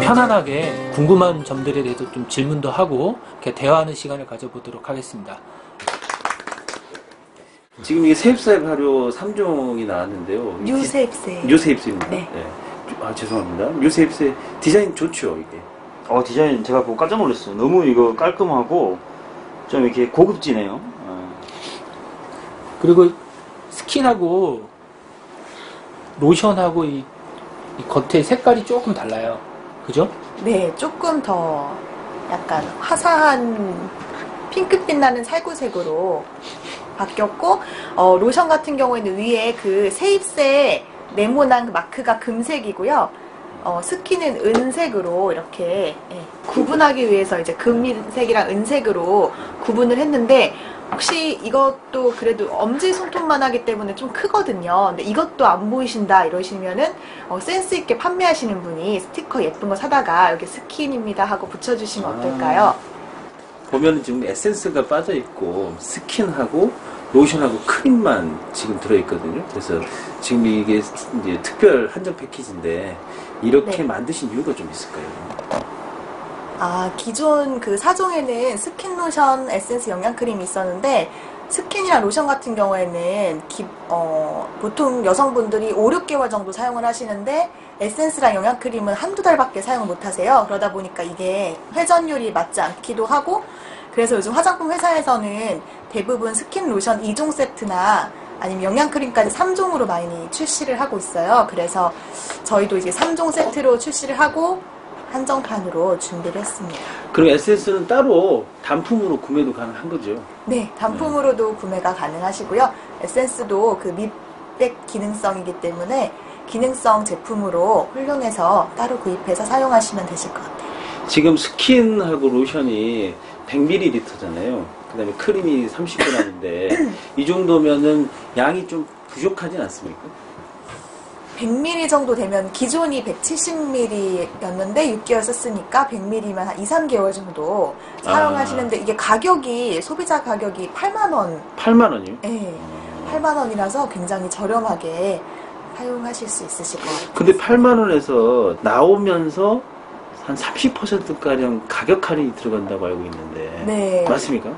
편안하게 궁금한 점들에 대해서 좀 질문도 하고 이렇게 대화하는 시간을 가져보도록 하겠습니다. 지금 이게 세입세 발효 3종이 나왔는데요. 뉴세입세. 뉴세입세입니다. 네. 네. 아, 죄송합니다. 뉴세입세 디자인 좋죠, 이게. 디자인 제가 보고 깜짝 놀랐어요. 너무 이거 깔끔하고 좀 이렇게 고급지네요. 그리고 스킨하고 로션하고 이 겉에 색깔이 조금 달라요. 그죠? 네, 조금 더 약간 화사한 핑크빛 나는 살구색으로 바뀌었고, 로션 같은 경우에는 위에 그 세입세 네모난 마크가 금색이고요. 스킨은 은색으로 이렇게 구분하기 위해서 이제 금색이랑 은색으로 구분을 했는데, 혹시 이것도 그래도 엄지 손톱만 하기 때문에 좀 크거든요. 근데 이것도 안 보이신다 이러시면은 센스 있게 판매하시는 분이 스티커 예쁜 거 사다가 여기 스킨입니다 하고 붙여주시면 어떨까요? 보면은 지금 에센스가 빠져있고 스킨하고 로션하고 크림만 지금 들어있거든요. 그래서 지금 이게 이제 특별 한정 패키지인데 이렇게 네. 만드신 이유가 좀 있을까요? 기존 그 사종에는 스킨 로션 에센스 영양크림이 있었는데, 스킨이나 로션 같은 경우에는 보통 여성분들이 5, 6개월 정도 사용을 하시는데, 에센스랑 영양크림은 한두 달밖에 사용을 못 하세요. 그러다 보니까 이게 회전율이 맞지 않기도 하고, 그래서 요즘 화장품 회사에서는 대부분 스킨 로션 2종 세트나 아니면 영양크림까지 3종으로 많이 출시를 하고 있어요. 그래서 저희도 이제 3종 세트로 출시를 하고 한정판으로 준비를 했습니다. 그럼 에센스는 따로 단품으로 구매도 가능한 거죠? 네, 단품으로도 구매가 가능하시고요. 에센스도 그 밑백 기능성이기 때문에 기능성 제품으로 훌륭해서 따로 구입해서 사용하시면 되실 것 같아요. 지금 스킨하고 로션이 100ml잖아요. 그 다음에 크림이 30g인데 이 정도면은 양이 좀 부족하진 않습니까? 100ml 정도 되면 기존이 170ml였는데 6개월 썼으니까 100ml면 한 2, 3개월 정도 사용하시는데 이게 가격이 소비자 가격이 8만 원. 8만 원이요? 네. 8만 원이라서 굉장히 저렴하게 사용하실 수 있으실 것 같아요. 근데 8만 원에서 나오면서 한 30%가량 가격 할인이 들어간다고 알고 있는데 네. 맞습니까?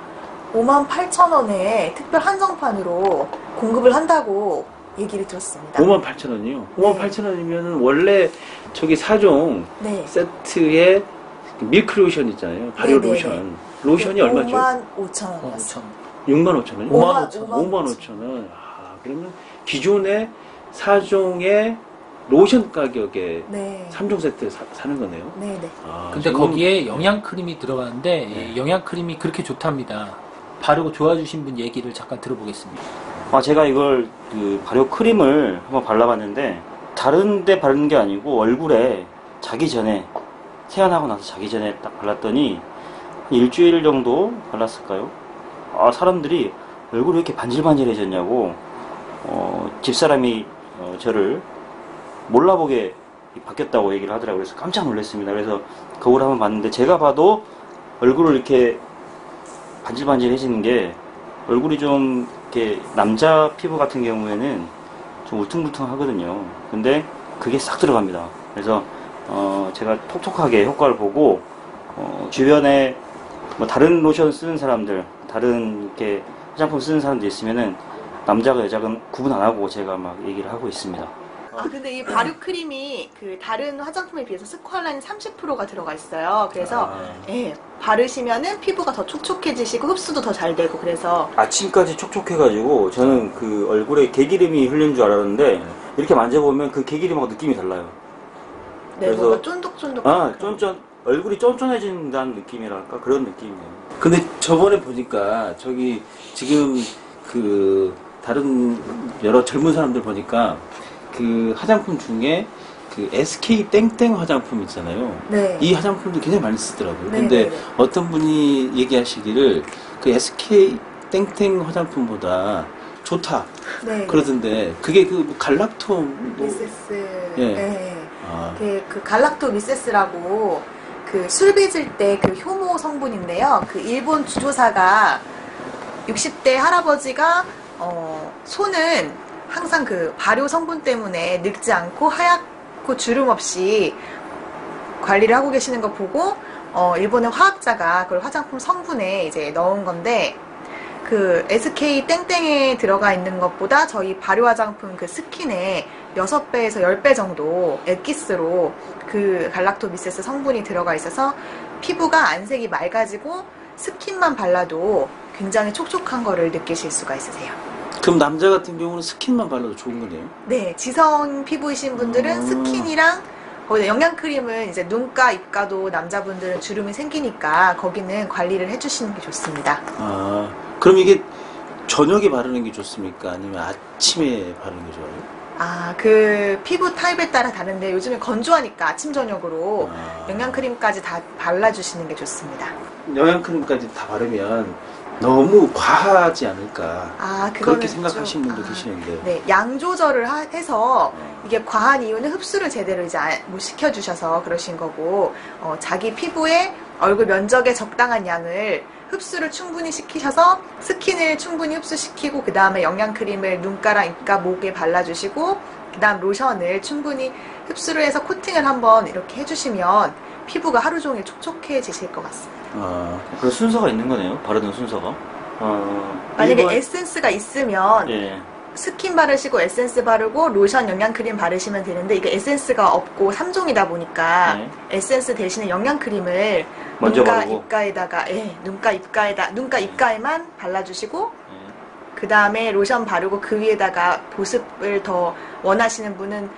58,000원에 특별 한정판으로 공급을 한다고 얘기를 들었습니다. 58,000원이요? 58,000원이면은 원래 저기 4종 네. 세트에 밀크 로션 있잖아요. 발효 네네네. 로션. 로션이 얼마죠? 55,000원이었어요. 65,000원? 55,000원. 그러면 기존의 4종의 로션 가격에 네. 3종 세트 사는 거네요. 네네. 근데 거기에 영양크림이 들어가는데 이 영양크림이 그렇게 좋답니다. 바르고 좋아주신 분 얘기를 잠깐 들어보겠습니다. 제가 이걸 그 발효 크림을 한번 발라봤는데 다른 데 바르는 게 아니고 얼굴에 자기 전에 세안하고 나서 자기 전에 딱 발랐더니 일주일 정도 발랐을까요? 사람들이 얼굴이 왜 이렇게 반질반질해졌냐고 집사람이 저를 몰라보게 바뀌었다고 얘기를 하더라고요. 그래서 깜짝 놀랐습니다. 그래서 거울을 한번 봤는데 제가 봐도 얼굴을 이렇게 반질반질해지는 게 얼굴이 좀 이렇게 남자 피부 같은 경우에는 좀 울퉁불퉁하거든요. 근데 그게 싹 들어갑니다. 그래서 제가 톡톡하게 효과를 보고 주변에 뭐 다른 로션 쓰는 사람들, 다른 이렇게 화장품 쓰는 사람들 있으면은 남자가 여자가 구분 안 하고 제가 막 얘기를 하고 있습니다. 근데 이 발효 크림이 그 다른 화장품에 비해서 스쿼알라닌 30%가 들어가 있어요. 그래서 예, 바르시면은 피부가 더 촉촉해지시고 흡수도 더 잘 되고 그래서 아침까지 촉촉해가지고 저는 그 얼굴에 개기름이 흘린 줄 알았는데 이렇게 만져보면 그 개기름하고 느낌이 달라요. 네, 그래서 뭔가 쫀득쫀득. 얼굴이 쫀쫀해진다는 느낌이랄까 그런 느낌이에요. 근데 저번에 보니까 저기 지금 그 다른 여러 젊은 사람들 보니까 그 화장품 중에 그 SK 땡땡 화장품 있잖아요. 네. 이 화장품도 굉장히 많이 쓰더라고요. 네, 근데 네, 네. 어떤 분이 얘기하시기를 그 SK 땡땡 화장품보다 좋다. 네. 그러던데 그게 그 갈락토 미세스. 예. 네. 그 갈락토 미세스라고 그 술 빚을 때 그 효모 성분인데요. 그 일본 주조사가 60대 할아버지가 손은 항상 그 발효 성분 때문에 늙지 않고 하얗고 주름 없이 관리를 하고 계시는 거 보고 일본의 화학자가 그걸 화장품 성분에 이제 넣은 건데 그 SK 땡땡에 들어가 있는 것보다 저희 발효 화장품 그 스킨에 6배에서 10배 정도 엑기스로 그 갈락토미세스 성분이 들어가 있어서 피부가 안색이 맑아지고 스킨만 발라도 굉장히 촉촉한 거를 느끼실 수가 있으세요. 그럼 남자 같은 경우는 스킨만 발라도 좋은 거네요? 네, 지성 피부이신 분들은 스킨이랑 거기다 영양크림은 이제 눈가, 입가도 남자분들은 주름이 생기니까 거기는 관리를 해주시는 게 좋습니다. 아, 그럼 이게 저녁에 바르는 게 좋습니까? 아니면 아침에 바르는 게 좋아요? 아, 그 피부 타입에 따라 다른데 요즘에 건조하니까 아침 저녁으로 영양크림까지 다 발라주시는 게 좋습니다. 영양크림까지 다 바르면 너무 과하지 않을까. 아, 그렇게 그거는 생각하시는 좀, 분도 계시는데. 네, 양 조절을 해서 이게 과한 이유는 흡수를 제대로 이제 못 시켜주셔서 그러신 거고, 자기 피부에 얼굴 면적에 적당한 양을 흡수를 충분히 시키셔서 스킨을 충분히 흡수시키고 그 다음에 영양크림을 눈가랑 입가, 목에 발라주시고 그 다음 로션을 충분히 흡수를 해서 코팅을 한번 이렇게 해주시면 피부가 하루 종일 촉촉해지실 것 같습니다. 그런 순서가 있는 거네요. 바르는 순서가. 만약에 일본- 에센스가 있으면 예. 스킨 바르시고 에센스 바르고 로션 영양크림 바르시면 되는데 이게 에센스가 없고 3종이다 보니까 네. 에센스 대신에 영양크림을 먼저 눈가 바르고. 입가에다가 눈가 입가에만 발라주시고 예. 그 다음에 로션 바르고 그 위에다가 보습을 더 원하시는 분은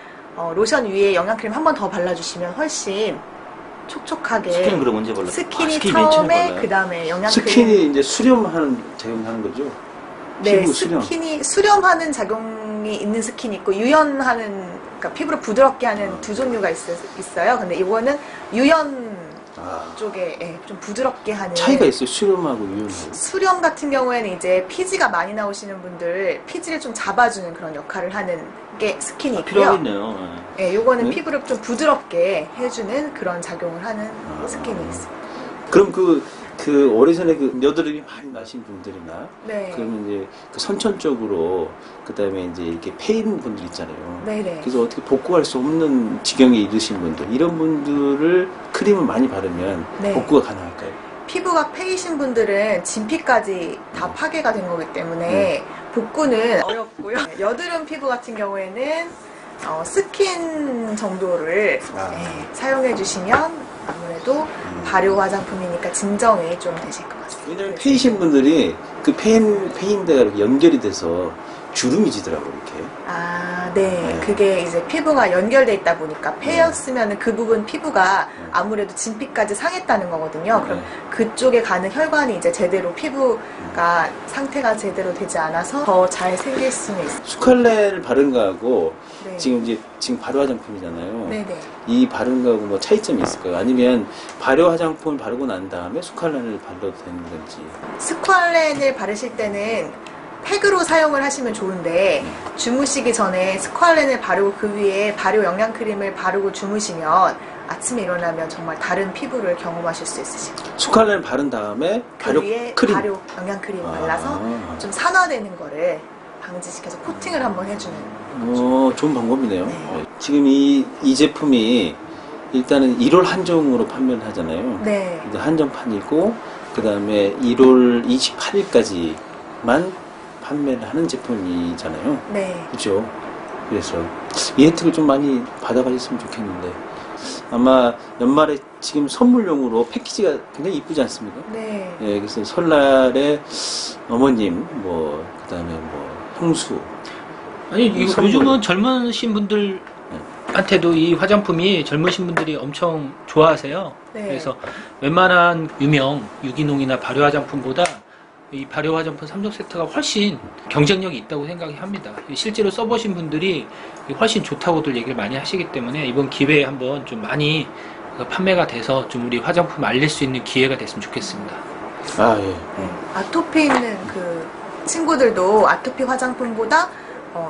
로션 위에 영양크림 한 번 더 발라주시면 훨씬 촉촉하게 스킨은 그럼 언제 발라요? 스킨이 스킨 맨 처음에 처음에 발라요? 그 다음에 영양크림 스킨이 이제 수렴하는 작용하는 거죠? 네, 피부 수렴. 스킨이 수렴하는 작용이 있는 스킨이 있고 유연하는 그러니까 피부를 부드럽게 하는 두 종류가 있어요. 근데 이거는 유연 쪽에 좀 부드럽게 하는 차이가 있어요. 수렴하고 유연하고. 수렴 같은 경우에는 이제 피지가 많이 나오시는 분들 피지를 좀 잡아주는 그런 역할을 하는 게 스킨이 있고요. 필요하겠네요. 예. 네, 요거는 네? 피부를 좀 부드럽게 해주는 그런 작용을 하는 스킨이 있습니다. 그럼 그 오래전에 그 여드름이 많이 나신 분들이나 네. 그러면 이제 그 선천적으로 그다음에 이제 이렇게 패인 분들 있잖아요. 네네. 그래서 어떻게 복구할 수 없는 지경에 이르신 분들 이런 분들을 크림을 많이 바르면 네. 복구가 가능할까요? 피부가 패이신 분들은 진피까지 다 파괴가 된 거기 때문에 복구는 어렵고요. 여드름 피부 같은 경우에는 스킨 정도를 사용해 주시면 아무래도 발효 화장품이니까 진정이 좀 되실 것 같습니다. 왜냐면 패이신 분들이 그 패인데가 이렇게 연결이 돼서 주름이 지더라고요, 이렇게. 아, 네. 그게 이제 피부가 연결돼 있다 보니까 패였으면 그 부분 피부가 아무래도 진피까지 상했다는 거거든요. 그럼 그쪽에 가는 혈관이 이제 제대로 피부가 상태가 제대로 되지 않아서 더 잘 생길 수는 있어요. 스칼렌을 바른 거하고 네. 지금 발효 화장품이잖아요. 네네. 이 바른 거하고 뭐 차이점이 있을까요? 아니면 발효 화장품을 바르고 난 다음에 스칼렌을 발라도 되는 건지. 스퀄렌을 바르실 때는 팩으로 사용을 하시면 좋은데 주무시기 전에 스퀄렌을 바르고 그 위에 발효 영양크림을 바르고 주무시면 아침에 일어나면 정말 다른 피부를 경험하실 수 있으십니다. 스칼렌 바른 다음에 그 위에 크림. 발효 영양크림 발라서 좀 산화되는 거를 방지시켜서 코팅을 한번 해주는 좋은 방법이네요. 네. 지금 이 제품이 일단은 1월 한정으로 판매를 하잖아요. 네. 이제 한정판이고 그 다음에 1월 28일까지만 판매를 하는 제품이잖아요. 네. 그렇죠. 그래서 이 혜택을 좀 많이 받아가셨으면 좋겠는데 아마 연말에 지금 선물용으로 패키지가 굉장히 이쁘지 않습니까? 네. 예, 그래서 설날에 어머님, 그다음에 형수. 아니, 이거 선물. 요즘은 젊으신 분들한테도 이 화장품이 젊으신 분들이 엄청 좋아하세요. 네. 그래서 웬만한 유명 유기농이나 발효 화장품보다 이 발효 화장품 3종 세트가 훨씬 경쟁력이 있다고 생각합니다. 실제로 써보신 분들이 훨씬 좋다고들 얘기를 많이 하시기 때문에 이번 기회에 한번 좀 많이 판매가 돼서 좀 우리 화장품 알릴 수 있는 기회가 됐으면 좋겠습니다. 아, 예. 네. 아토피 있는 그 친구들도 아토피 화장품보다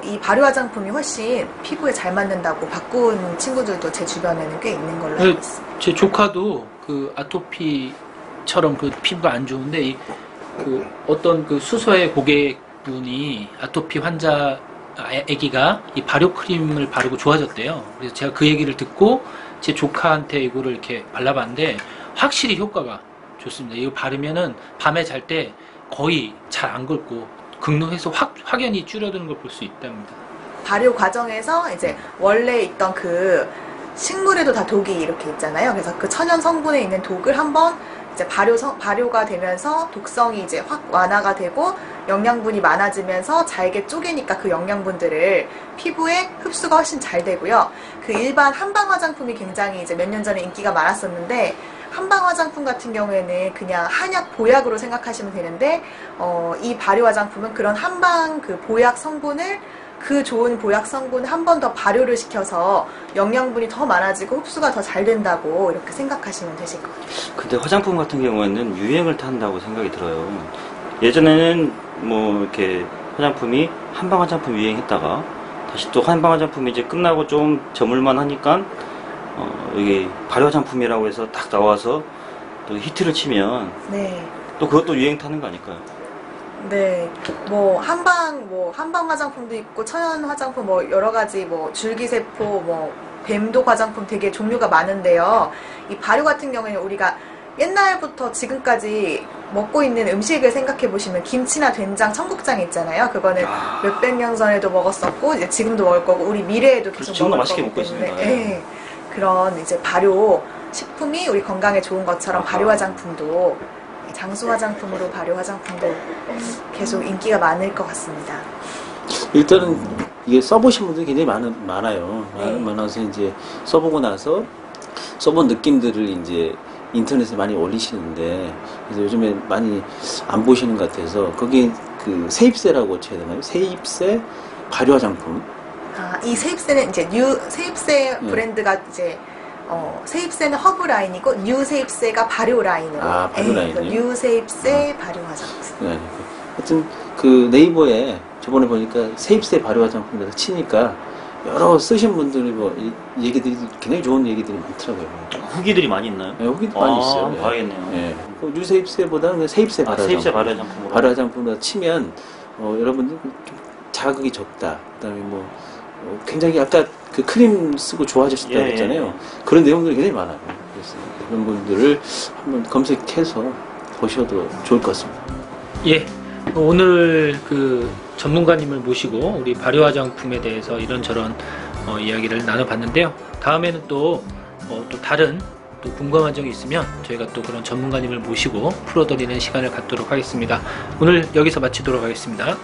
이 발효 화장품이 훨씬 피부에 잘 맞는다고 바꾼 친구들도 제 주변에는 꽤 있는 걸로 알고 있습니다. 제 조카도 그 아토피처럼 그 피부가 안 좋은데 어떤 그 수서의 고객분이 아토피 환자 아기가 이 발효 크림을 바르고 좋아졌대요. 그래서 제가 그 얘기를 듣고 제 조카한테 이거를 이렇게 발라봤는데 확실히 효과가 좋습니다. 이거 바르면은 밤에 잘 때 거의 잘 안 긁고 긁는 횟수 확연히 줄어드는 걸 볼 수 있답니다. 발효 과정에서 이제 원래 있던 그 식물에도 다 독이 이렇게 있잖아요. 그래서 그 천연 성분에 있는 독을 한번 이제 발효가 되면서 독성이 이제 확 완화가 되고 영양분이 많아지면서 잘게 쪼개니까 그 영양분들을 피부에 흡수가 훨씬 잘 되고요. 그 일반 한방 화장품이 굉장히 이제 몇 년 전에 인기가 많았었는데 한방 화장품 같은 경우에는 그냥 한약 보약으로 생각하시면 되는데 이 발효 화장품은 그런 한방 그 보약 성분을 그 좋은 보약 성분 한 번 더 발효를 시켜서 영양분이 더 많아지고 흡수가 더 잘 된다고 이렇게 생각하시면 되실 것 같아요. 근데 화장품 같은 경우에는 유행을 탄다고 생각이 들어요. 예전에는 뭐 이렇게 화장품이 한방 화장품 유행했다가 다시 또 한방 화장품이 이제 끝나고 좀 저물만 하니까 여기 발효 화장품이라고 해서 딱 나와서 또 히트를 치면 네. 또 그것도 유행 타는 거 아닐까요? 네, 한방 화장품도 있고 천연 화장품 여러 가지 줄기세포 뱀독 화장품 되게 종류가 많은데요. 이 발효 같은 경우에는 우리가 옛날부터 지금까지 먹고 있는 음식을 생각해 보시면 김치나 된장, 청국장 있잖아요. 그거는 몇백 년 전에도 먹었었고 이제 지금도 먹을 거고 우리 미래에도 계속 지금도 먹을 맛있게 거기 먹고 때문에 있습니다. 네, 그런 이제 발효 식품이 우리 건강에 좋은 것처럼 발효 화장품도 장수 화장품으로 발효 화장품도 계속 인기가 많을 것 같습니다. 일단은 이게 써보신 분들이 굉장히 많아요. 네. 많아서 이제 써보고 나서 써본 느낌들을 이제 인터넷에 많이 올리시는데 그래서 요즘에 많이 안 보시는 것 같아서 거기 그 세입세라고 쳐야 되나요? 세입세 발효 화장품. 이 세입세는 이제 세입세 브랜드가 이제 세입세는 허브 라인이고 뉴 세입세가 발효 라인으로. 발효 라인이요? 뉴 세입세 발효 화장품. 네. 하여튼 그 네이버에 저번에 보니까 세입세 발효 화장품에서 치니까 여러 쓰신 분들이 얘기들이 굉장히 좋은 얘기들이 많더라고요. 후기들이 많이 있나요? 네, 후기도 많이 있어요. 예. 봐야겠네요. 예. 뉴세입세보다는 세입세 발효 세입세 화장품. 발효 화장품으로. 발효 화장품으로 치면 여러분들 좀 자극이 적다. 그다음에 굉장히 아까 그 크림 쓰고 좋아하셨다고 했잖아요. 그런 내용들이 굉장히 많아요. 그래서 그런 분들을 한번 검색해서 보셔도 좋을 것 같습니다. 예, 오늘 그 전문가님을 모시고 우리 발효 화장품에 대해서 이런저런 이야기를 나눠봤는데요. 다음에는 또 다른 또 궁금한 점이 있으면 저희가 또 그런 전문가님을 모시고 풀어드리는 시간을 갖도록 하겠습니다. 오늘 여기서 마치도록 하겠습니다.